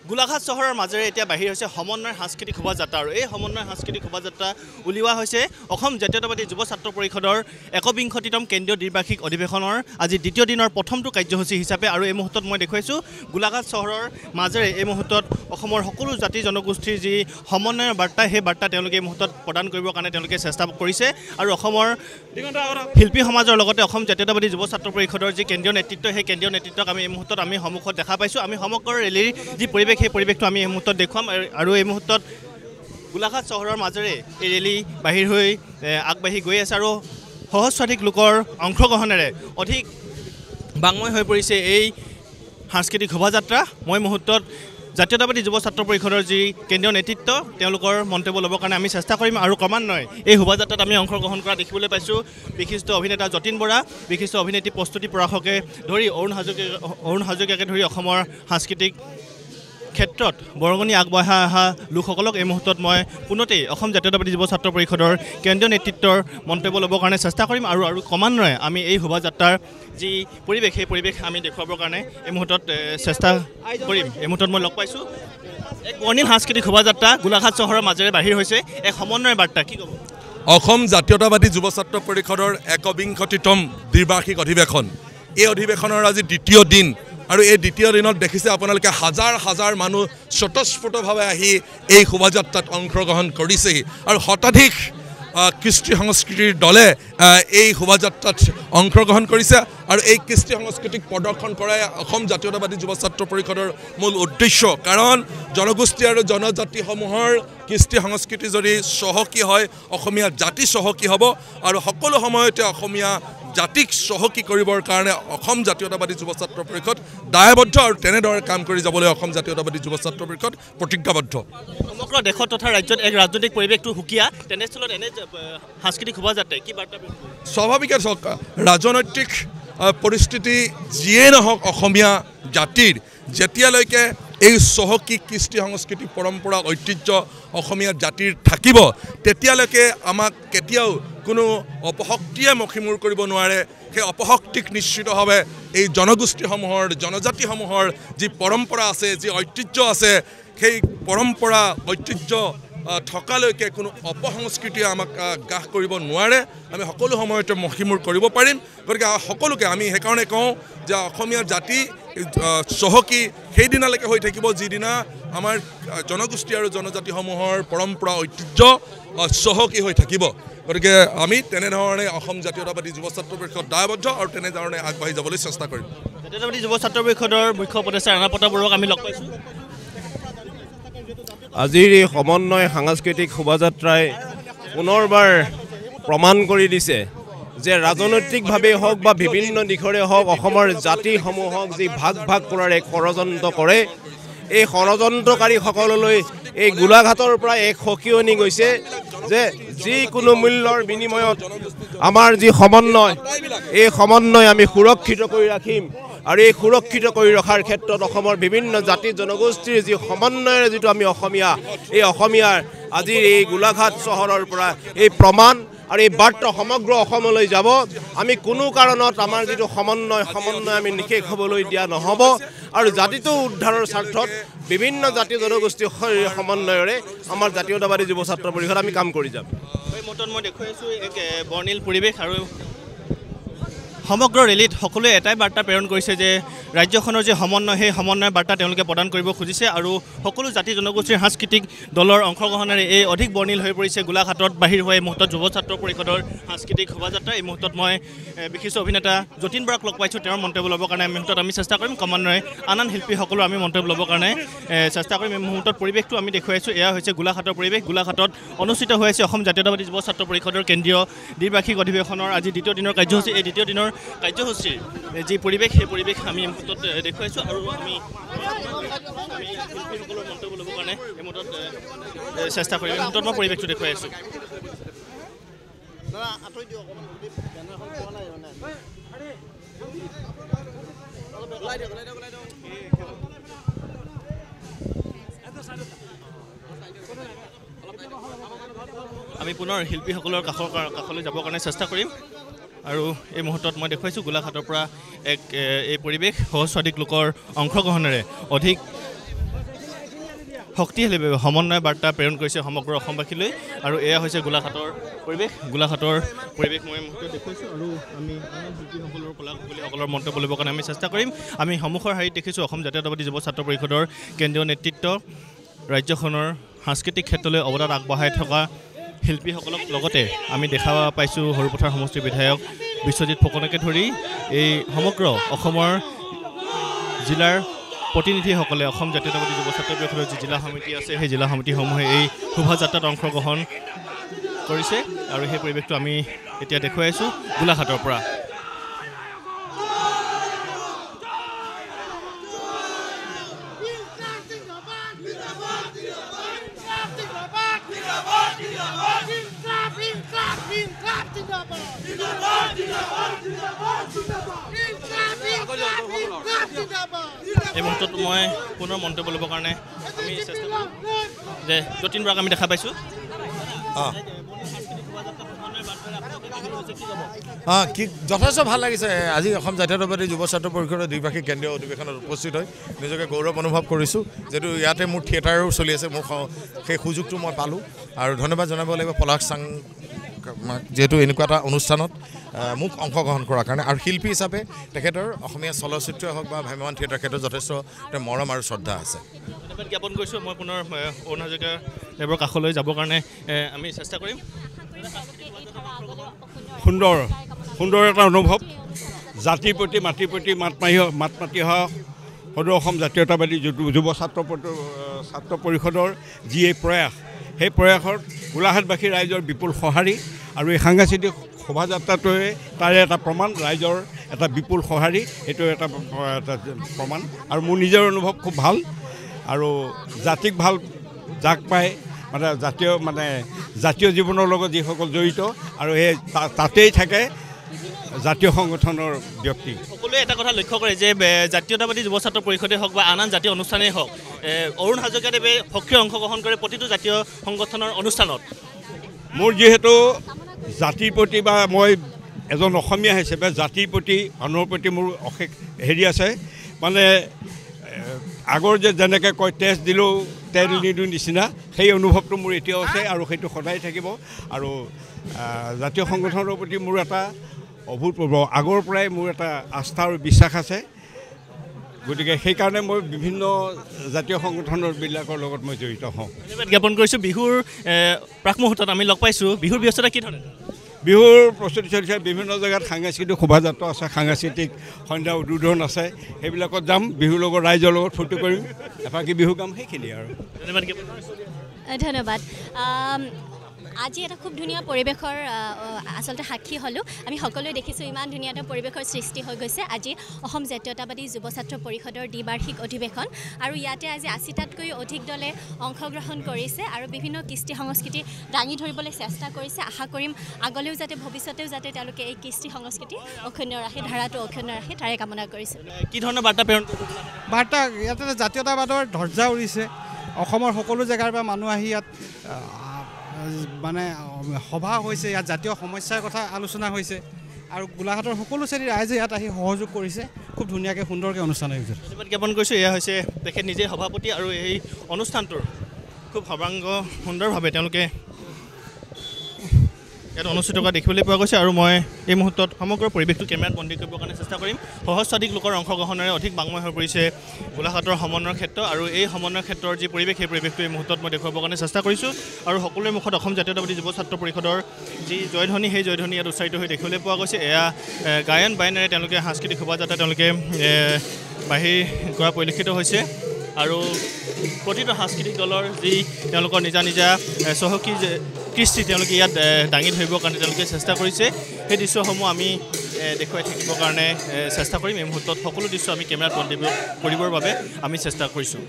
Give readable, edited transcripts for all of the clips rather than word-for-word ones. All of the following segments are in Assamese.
গোলাঘাট চহৰৰ মাজেৰে এতিয়া বাহিৰ হৈছে সমন্বয় সাংস্কৃতিক শোভাযাত্ৰা আৰু এই সমন্বয় সাংস্কৃতিক শোভাযাত্ৰা উলিওৱা হৈছে অসম জাতীয়তাবাদী যুৱ ছাত্ৰ পৰিষদৰ ১বিংশতিতম কেন্দ্ৰীয় দ্বিবাৰ্ষিক অধিৱেশনৰ আজি দ্বিতীয় দিনৰ প্ৰথমটো কাৰ্যসূচী হিচাপে আৰু এই মুহূৰ্তত মই দেখুৱাইছোঁ গোলাঘাট চহৰৰ মাজেৰে এই মুহূৰ্তত অসমৰ সকলো জাতি জনগোষ্ঠীৰ যি সমন্বয়ৰ বাৰ্তা সেই বাৰ্তা তেওঁলোকে এই মুহূৰ্তত প্ৰদান কৰিবৰ কাৰণে তেওঁলোকে চেষ্টা কৰিছে আৰু অসমৰ শিল্পী সমাজৰ লগতে অসম জাতীয়তাবাদী যুৱ ছাত্ৰ পৰিষদৰ যি কেন্দ্ৰীয় নেতৃত্ব সেই কেন্দ্ৰীয় নেতৃত্বক আমি এই মুহূৰ্তত আমি সন্মুখত দেখা পাইছোঁ আমি সমগ্ৰ ৰেলীৰ যি পৰিৱেশ সেই পৰিৱেশটো আমি এই মুহূৰ্তত দেখুৱাম আৰু এই মুহূৰ্তত গোলাঘাট চহৰৰ মাজেৰে এই ৰেলী বাহিৰ হৈ আগবাঢ়ি গৈ আছে আৰু সহস্ৰাধিক লোকৰ অংশগ্ৰহণেৰে অধিক বাংময় হৈ পৰিছে এই সাংস্কৃতিক শোভাযাত্ৰা মই মুহূৰ্তত জাতীয়তাবাদী যুৱ ছাত্ৰ পৰিষদৰ যি কেন্দ্ৰীয় নেতৃত্ব তেওঁলোকৰ মন্তব্য ল'বৰ কাৰণে আমি চেষ্টা কৰিম আৰু ক্ৰমান্বয়ে এই শোভাযাত্ৰাত আমি অংশগ্ৰহণ কৰা দেখিবলৈ পাইছোঁ বিশিষ্ট অভিনেতা যতীন বৰা বিশিষ্ট অভিনেত্ৰী প্ৰস্তুতি পৰাশকে ধৰি অৰুণ হাজৰিকাকে ধৰি অসমৰ সাংস্কৃতিক ক্ষেত্ৰত বৰঙণি আগবঢ়াই অহা লোকসকলক এই মুহূৰ্তত মই পুনতেই অসম জাতীয়তাবাদী যুৱ ছাত্ৰ পৰিষদৰ কেন্দ্ৰীয় নেতৃত্বৰ মন্তব্য ল'বৰ কাৰণে চেষ্টা কৰিম আৰু ক্ৰমান্বয়ে আমি এই শোভাযাত্ৰাৰ যি পৰিৱেশ সেই পৰিৱেশ আমি দেখুৱাবৰ কাৰণে এই মুহূৰ্তত চেষ্টা কৰিম এই মুহূৰ্তত মই লগ পাইছোঁ এক বৰ্ণিল সাংস্কৃতিক শোভাযাত্ৰা গোলাঘাট চহৰৰ মাজেৰে বাহিৰ হৈছে এক সমন্বয়ৰ বাৰ্তা কি ক'ব অসম জাতীয়তাবাদী যুৱ ছাত্ৰ পৰিষদৰ ১বিংশতিতম দ্বিবাৰ্ষিক অধিৱেশন এই অধিৱেশনৰ আজি দ্বিতীয় দিন আৰু এই দ্বিতীয় দিনত দেখিছে আপোনালোকে হাজাৰ হাজাৰ মানুহ স্বতঃস্ফূৰ্তভাৱে আহি এই শোভাযাত্ৰাত অংশগ্ৰহণ কৰিছেহি আৰু শতাধিক কৃষ্টি সংস্কৃতিৰ দলে এই শোভাযাত্ৰাত অংশগ্ৰহণ কৰিছে আৰু এই কৃষ্টি সংস্কৃতিক প্ৰদৰ্শন কৰাই অসম জাতীয়তাবাদী যুৱ ছাত্ৰ পৰিষদৰ মূল উদ্দেশ্য কাৰণ জনগোষ্ঠী আৰু জনজাতিসমূহৰ কৃষ্টি সংস্কৃতি যদি চহকী হয় অসমীয়া জাতি চহকী হ'ব আৰু সকলো সময়তে অসমীয়া জাতিক চহকী কৰিবৰ কাৰণে অসম জাতীয়তাবাদী যুৱ ছাত্ৰ পৰিষদ দায়বদ্ধ আৰু তেনেদৰে কাম কৰি যাবলৈ অসম জাতীয়তাবাদী যুৱ ছাত্ৰ পৰিষদ প্ৰতিজ্ঞাবদ্ধ সমগ্ৰ দেশত তথা ৰাজ্যত এক ৰাজনৈতিক পৰিৱেশটো সুকীয়া তেনেস্থলত এনে সাংস্কৃতিক শোভাযাত্ৰাই কি বাৰ্তা স্বাভাৱিকে ৰাজনৈতিক পৰিস্থিতি যিয়ে নহওক অসমীয়া জাতিৰ যেতিয়ালৈকে এই চহকী কৃষ্টি সংস্কৃতি পৰম্পৰা ঐতিহ্য অসমীয়া জাতিৰ থাকিব তেতিয়ালৈকে আমাক কেতিয়াও কোনো অপশক্তিয়ে মষিমূৰ কৰিব নোৱাৰে সেই অপশক্তিক নিশ্চিতভাৱে এই জনগোষ্ঠীসমূহৰ জনজাতিসমূহৰ যি পৰম্পৰা আছে যি ঐতিহ্য আছে সেই পৰম্পৰা ঐতিহ্য থকালৈকে কোনো অপসংস্কৃতিয়ে আমাক গ্ৰাস কৰিব নোৱাৰে আমি সকলো সময়তে মষিমূৰ কৰিব পাৰিম গতিকে সকলোকে আমি সেইকাৰণে কওঁ যে অসমীয়া জাতি চহকী সেইদিনালৈকে হৈ থাকিব যিদিনা আমাৰ জনগোষ্ঠী আৰু জনজাতিসমূহৰ পৰম্পৰা ঐতিহ্য চহকী হৈ থাকিব গতিকে আমি তেনেধৰণে অসম জাতীয়তাবাদী যুৱ ছাত্ৰ পৰিষদ দায়বদ্ধ আৰু তেনেধৰণে আগবাঢ়ি যাবলৈ চেষ্টা কৰিম জাতীয়তাবাদী যুৱ ছাত্ৰ পৰিষদৰ মুখ্য উপদেষ্টা ৰাণা প্ৰতাপ বৰুৱাক আমি লগ পাইছোঁ আজিৰ এই সমন্বয় সাংস্কৃতিক শোভাযাত্ৰাই পুনৰবাৰ প্ৰমাণ কৰি দিছে যে ৰাজনৈতিকভাৱেই হওক বা বিভিন্ন দিশৰে হওক অসমৰ জাতিসমূহক যি ভাগ ভাগ কৰাৰ এক ষড়যন্ত্ৰ কৰে এই ষড়যন্ত্ৰকাৰীসকললৈ এই গোলাঘাটৰ পৰা এক সকিয়নি গৈছে যে যিকোনো মূল্যৰ বিনিময়ত আমাৰ যি সমন্বয় এই সমন্বয় আমি সুৰক্ষিত কৰি ৰাখিম আৰু এই সুৰক্ষিত কৰি ৰখাৰ ক্ষেত্ৰত অসমৰ বিভিন্ন জাতি জনগোষ্ঠীৰ যি সমন্বয়েৰে যিটো আমি অসমীয়া এই অসমীয়াৰ আজিৰ এই গোলাঘাট চহৰৰ পৰা এই প্ৰমাণ আৰু এই বাৰ্তা সমগ্ৰ অসমলৈ যাব আমি কোনো কাৰণত আমাৰ যিটো সমন্বয় আমি নিশেষ হ'বলৈ দিয়া নহ'ব আৰু জাতিটো উদ্ধাৰৰ স্বাৰ্থত বিভিন্ন জাতি জনগোষ্ঠীৰ সমন্বয়েৰে আমাৰ জাতীয়তাবাদী যুৱ ছাত্ৰ পৰিষদ আমি কাম কৰি যাম এই মুহূৰ্তত মই দেখুৱাইছোঁ এক বৰ্ণিল পৰিৱেশ আৰু সমগ্ৰ ৰেলীত সকলোৱে এটাই বাৰ্তা প্ৰেৰণ কৰিছে যে ৰাজ্যখনৰ যে সমন্বয় সেই সমন্বয় বাৰ্তা তেওঁলোকে প্ৰদান কৰিব খুজিছে আৰু সকলো জাতি জনগোষ্ঠীৰ সাংস্কৃতিক দলৰ অংশগ্ৰহণেৰে এই অধিক বৰ্ণিল হৈ পৰিছে গোলাঘাটত বাহিৰ হৈ এই মুহূৰ্তত যুৱ ছাত্ৰ পৰিষদৰ সাংস্কৃতিক শোভাযাত্ৰা এই মুহূৰ্তত মই বিশিষ্ট অভিনেতা যতীন বৰাক লগ পাইছোঁ তেওঁৰ মন্তব্য ল'বৰ কাৰণে এই মুহূৰ্তত আমি চেষ্টা কৰিম ক্ৰমান্বয়ে আন শিল্পীসকলো আমি মন্তব্য ল'বৰ কাৰণে চেষ্টা কৰিম এই মুহূৰ্তত পৰিৱেশটো আমি দেখুৱাইছোঁ এয়া হৈছে গোলাঘাটৰ পৰিৱেশ গোলাঘাটত অনুষ্ঠিত হৈ আছে অসম জাতীয়তাবাদী যুৱ ছাত্ৰ পৰিষদৰ কেন্দ্ৰীয় দ্বিবাৰ্ষিক অধিৱেশনৰ আজি দ্বিতীয় দিনৰ কাৰ্যসূচী এই দ্বিতীয় দিনৰ কাৰ্যসূচীৰ যি পৰিৱেশ সেই পৰিৱেশ আমি এই মুহূৰ্তত দেখুৱাইছোঁ আৰু আমি শিল্পীসকলৰ মন্তব্য ল'বৰ কাৰণে এই মুহূৰ্তত চেষ্টা কৰিম এই মুহূৰ্তত মই পৰিৱেশটো দেখুৱাই আছোঁ আমি পুনৰ শিল্পীসকলৰ কাষলৈ যাবৰ কাৰণে চেষ্টা কৰিম আৰু এই মুহূৰ্তত মই দেখুৱাইছোঁ গোলাঘাটৰ পৰা এক এই পৰিৱেশ সহস্ৰাধিক লোকৰ অংশগ্ৰহণেৰে অধিক শক্তিশালীভাৱে সমন্বয় বাৰ্তা প্ৰেৰণ কৰিছে সমগ্ৰ অসমবাসীলৈ আৰু এয়া হৈছে গোলাঘাটৰ পৰিৱেশ মই দেখুৱাইছোঁ আৰু আমি শিল্পীসকলৰ কলাকুশলীসকলৰ মন্তব্য ল'বৰ কাৰণে আমি চেষ্টা কৰিম আমি সন্মুখৰ শাৰীত দেখিছোঁ অসম জাতীয়তাবাদী যুৱ ছাত্ৰ পৰিষদৰ কেন্দ্ৰীয় নেতৃত্ব ৰাজ্যখনৰ সাংস্কৃতিক ক্ষেত্ৰলৈ অৱদান আগবঢ়াই থকা শিল্পীসকলক লগতে আমি দেখা পাইছোঁ সৰুপথাৰ সমষ্টিৰ বিধায়ক বিশ্বজিৎ ফুকনকে ধৰি এই সমগ্ৰ অসমৰ জিলাৰ প্ৰতিনিধিসকলে অসম জাতীয়তাবাদী যুৱ ছাত্ৰ পৰিষদৰ যি জিলা সমিতি আছে সেই জিলা সমিতিসমূহে এই শোভাযাত্ৰাত অংশগ্ৰহণ কৰিছে আৰু সেই পৰিৱেশটো আমি এতিয়া দেখুৱাই আছোঁ গোলাঘাটৰ পৰা এই মুহূৰ্তত মই পুনৰ মন্তব্য ল'বৰ কাৰণে আমি চেষ্টা কৰিম যে যতীন বৰাক আমি দেখা পাইছোঁ কি যথেষ্ট ভাল লাগিছে আজি অসম জাতীয়তাবাদী যুৱ ছাত্ৰ পৰিষদৰ দ্বিভাষিক কেন্দ্ৰীয় অধিৱেশনত উপস্থিত হৈ নিজকে গৌৰৱ অনুভৱ কৰিছোঁ যিহেতু ইয়াতে মোৰ থিয়েটাৰো চলি আছে মোৰ সেই সুযোগটো মই পালোঁ আৰু ধন্যবাদ জনাব লাগিব পলাশ চাং যিহেতু এনেকুৱা এটা অনুষ্ঠানত মোক অংশগ্ৰহণ কৰাৰ কাৰণে আৰু শিল্পী হিচাপে তেখেতৰ অসমীয়া চলচ্চিত্ৰই হওক বা ভ্ৰাম্যমাণ থিয়েটাৰ ক্ষেত্ৰত যথেষ্ট মৰম আৰু শ্ৰদ্ধা আছে জ্ঞাপন কৰিছোঁ মই পুনৰ অৰুণ হাজৰিকা দেৱৰ কাষলৈ যাবৰ কাৰণে আমি চেষ্টা কৰিম সুন্দৰ এটা অনুভৱ জাতিৰ প্ৰতি মাটিৰ প্ৰতি মাত মাতি অহা সদৌ অসম জাতীয়তাবাদী যুৱ ছাত্ৰ পৰিষদৰ যি এই প্ৰয়াস সেই প্ৰয়াসত গোলাঘাটবাসী ৰাইজৰ বিপুল সঁহাৰি আৰু এই সাংস্কৃতিক শোভাযাত্ৰাটোৱে তাৰে এটা প্ৰমাণ ৰাইজৰ এটা বিপুল সঁহাৰি সেইটো এটা প্ৰমাণ আৰু মোৰ নিজৰ অনুভৱ খুব ভাল আৰু জাতিক ভাল জাক পায় জাতীয় জীৱনৰ লগত যিসকল জড়িত আৰু সেই তাতেই থাকে জাতীয় সংগঠনৰ ব্যক্তি সকলোৱে এটা কথা লক্ষ্য কৰে যে জাতীয়তাবাদী যুৱ ছাত্ৰ পৰিষদে হওক বা আন জাতীয় অনুষ্ঠানেই হওক অৰুণ হাজৰিকাদেৱে সক্ৰিয় অংশগ্ৰহণ কৰে প্ৰতিটো জাতীয় সংগঠনৰ অনুষ্ঠানত মোৰ যিহেতু জাতিৰ প্ৰতি বা মই এজন অসমীয়া হিচাপে জাতিৰ প্ৰতি মানুহৰ প্ৰতি মোৰ অশেষ হেৰি আছে আগৰ যেনেকৈ কয় তেজ দিলেও তেল নিদিওঁ নিচিনা সেই অনুভৱটো মোৰ এতিয়াও আছে আৰু সেইটো সদায় থাকিব আৰু জাতীয় সংগঠনৰ প্ৰতি মোৰ এটা অভূতপূৰ্ব আগৰ পৰাই মোৰ এটা আস্থা আৰু বিশ্বাস আছে গতিকে সেইকাৰণে মই বিভিন্ন জাতীয় সংগঠনৰবিলাকৰ লগত মই জড়িত হওঁ জ্ঞাপন কৰিছোঁ বিহুৰ প্ৰাক মুহূৰ্তত আমি লগ পাইছোঁ বিহুৰ ব্যস্ততা কি ধৰণে বিহুৰ প্ৰস্তুতি চলিছে বিভিন্ন জেগাত সাংস্কৃতিক শোভাযাত্ৰা আছে সাংস্কৃতিক সন্ধ্যা উদ্বোধন আছে সেইবিলাকত যাম বিহুৰ লগত ৰাইজৰ লগত ফূৰ্তি কৰিম এফাকি বিহু গাম সেইখিনি আৰু ধন্যবাদ আজি এটা খুব ধুনীয়া পৰিৱেশৰ আচলতে সাক্ষী হ'লোঁ আমি সকলোৱে দেখিছোঁ ইমান ধুনীয়া এটা পৰিৱেশৰ সৃষ্টি হৈ গৈছে আজি অসম জাতীয়তাবাদী যুৱ ছাত্ৰ পৰিষদৰ দ্বিবাৰ্ষিক অধিৱেশন আৰু ইয়াতে আজি ৮০টাতকৈ অধিক দলে অংশগ্ৰহণ কৰিছে আৰু বিভিন্ন কৃষ্টি সংস্কৃতি দাঙি ধৰিবলৈ চেষ্টা কৰিছে আশা কৰিম আগলৈও যাতে ভৱিষ্যতেও যাতে তেওঁলোকে এই কৃষ্টি সংস্কৃতি অক্ষুণ্ণ ৰাখে ধাৰাটো অক্ষুণ্ণ ৰাখে তাৰে কামনা কৰিছোঁ কি ধৰণৰ বাৰ্তা প্ৰেৰণ বাৰ্তা ইয়াতে জাতীয়তাবাদৰ ধ্বজা উৰিছে অসমৰ সকলো জেগাৰ পৰা মানুহ আহি ইয়াত সভা হৈছে ইয়াত জাতীয় সমস্যাৰ কথা আলোচনা হৈছে আৰু গোলাঘাটৰ সকলো শ্ৰেণীৰ ৰাইজে ইয়াত আহি সহযোগ কৰিছে খুব ধুনীয়াকৈ সুন্দৰকৈ অনুষ্ঠান হৈছে জ্ঞাপন কৰিছোঁ এয়া হৈছে তেখেত নিজে সভাপতি আৰু এই অনুষ্ঠানটোৰ খুব সৰ্বাংগ সুন্দৰভাৱে তেওঁলোকে ইয়াত অনুষ্ঠিত কৰা দেখিবলৈ পোৱা গৈছে আৰু মই এই মুহূৰ্তত সমগ্ৰ পৰিৱেশটো কেমেৰাত বন্দী কৰিবৰ কাৰণে চেষ্টা কৰিম সহস্ৰাধিক লোকৰ অংশগ্ৰহণেৰে অধিক বাংময় হৈ পৰিছে গোলাঘাটৰ সমন্বয়ৰ ক্ষেত্ৰ আৰু এই সমন্বয়ৰ ক্ষেত্ৰৰ যি পৰিৱেশ সেই পৰিৱেশটো এই মুহূৰ্তত মই দেখুৱাবৰ কাৰণে চেষ্টা কৰিছোঁ আৰু সকলোৰে মুখত অসম জাতীয়তাবাদী যুৱ ছাত্ৰ পৰিষদৰ যি জয়ধ্বনি সেই জয়ধ্বনি ইয়াত উচ্চাৰিত হৈ দেখিবলৈ পোৱা গৈছে এয়া গায়ন বায়নেৰে তেওঁলোকে সাংস্কৃতিক শোভাযাত্ৰা তেওঁলোকে বাহিৰ কৰা পৰিলক্ষিত হৈছে আৰু প্ৰতিটো সাংস্কৃতিক দলৰ যি তেওঁলোকৰ নিজা নিজা চহকী কৃষ্টি তেওঁলোকে ইয়াত দাঙি ধৰিবৰ কাৰণে তেওঁলোকে চেষ্টা কৰিছে সেই দৃশ্যসমূহ আমি দেখুৱাই থাকিবৰ কাৰণে চেষ্টা কৰিম এই মুহূৰ্তত সকলো দৃশ্য আমি কেমেৰাত বন্দী কৰিবৰ বাবে আমি চেষ্টা কৰিছোঁ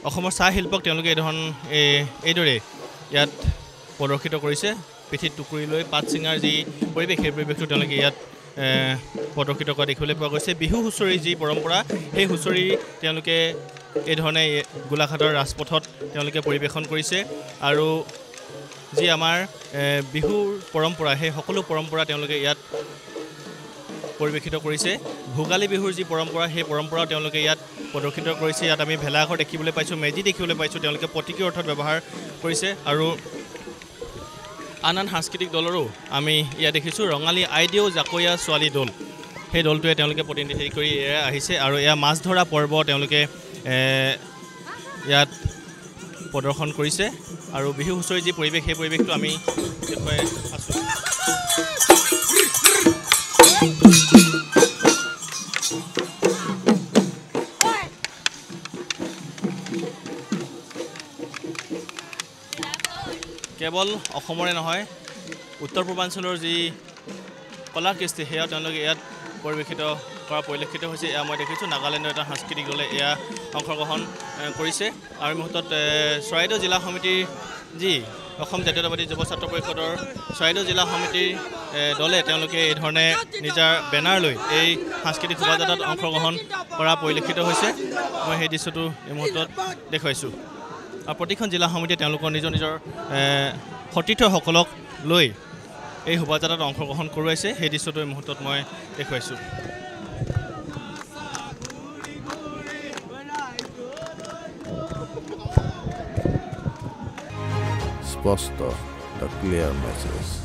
অসমৰ চাহ শিল্পক তেওঁলোকে এইদৰে ইয়াত প্ৰদৰ্শিত কৰিছে পিঠিত টুকুৰি লৈ পাত ছিঙাৰ যি পৰিৱেশ সেই পৰিৱেশটো তেওঁলোকে ইয়াত প্ৰদৰ্শিত কৰা দেখিবলৈ পোৱা গৈছে বিহু হুঁচৰি যি পৰম্পৰা সেই হুঁচৰি তেওঁলোকে এই ধৰণে গোলাঘাটৰ ৰাজপথত তেওঁলোকে পৰিৱেশন কৰিছে আৰু যি আমাৰ বিহুৰ পৰম্পৰা সেই সকলো পৰম্পৰা তেওঁলোকে ইয়াত পৰিৱেশিত কৰিছে ভোগালী বিহুৰ যি পৰম্পৰা সেই পৰম্পৰাও তেওঁলোকে ইয়াত প্ৰদৰ্শিত কৰিছে ইয়াত আমি ভেলাঘৰ দেখিবলৈ পাইছোঁ মেজি দেখিবলৈ পাইছোঁ তেওঁলোকে প্ৰতীকী অৰ্থত ব্যৱহাৰ কৰিছে আৰু আন সাংস্কৃতিক দলৰো আমি ইয়াত দেখিছোঁ ৰঙালী আইদেউ জাকৈয়া ছোৱালী দল সেই দলটোৱে তেওঁলোকে প্ৰতিনিধি কৰি আহিছে আৰু এয়া মাছ ধৰা পৰ্ব তেওঁলোকে ইয়াত প্ৰদৰ্শন কৰিছে আৰু বিহু হুঁচৰি যি পৰিৱেশ সেই পৰিৱেশটো আমি দেখুৱাই আছোঁ কেৱল অসমৰে নহয় উত্তৰ পূৰ্বাঞ্চলৰ যি কলা কৃষ্টি সেয়া তেওঁলোকে ইয়াত পৰিৱেশিত কৰা পৰিলক্ষিত হৈছে এয়া মই দেখিছোঁ নাগালেণ্ডৰ এটা সাংস্কৃতিক দলে এয়া অংশগ্ৰহণ কৰিছে আৰু এই মুহূৰ্তত চৰাইদেউ জিলা সমিতিৰ যি অসম জাতীয়তাবাদী যুৱ ছাত্ৰ পৰিষদৰ চৰাইদেউ জিলা সমিতিৰ দলে তেওঁলোকে এই ধৰণে নিজৰ বেনাৰ লৈ এই সাংস্কৃতিক শোভাযাত্ৰাত অংশগ্ৰহণ কৰা পৰিলক্ষিত হৈছে মই সেই দৃশ্যটো এই মুহূৰ্তত দেখুৱাইছোঁ আৰু প্ৰতিখন জিলা সমিতিয়ে তেওঁলোকৰ নিজৰ সতীৰ্থসকলক লৈ এই শোভাযাত্ৰাত অংশগ্ৰহণ কৰোৱাইছে সেই দৃশ্যটো এই মুহূৰ্তত মই দেখুৱাইছোঁ স্পষ্ট দ্য ক্লিয়াৰ মেছেজ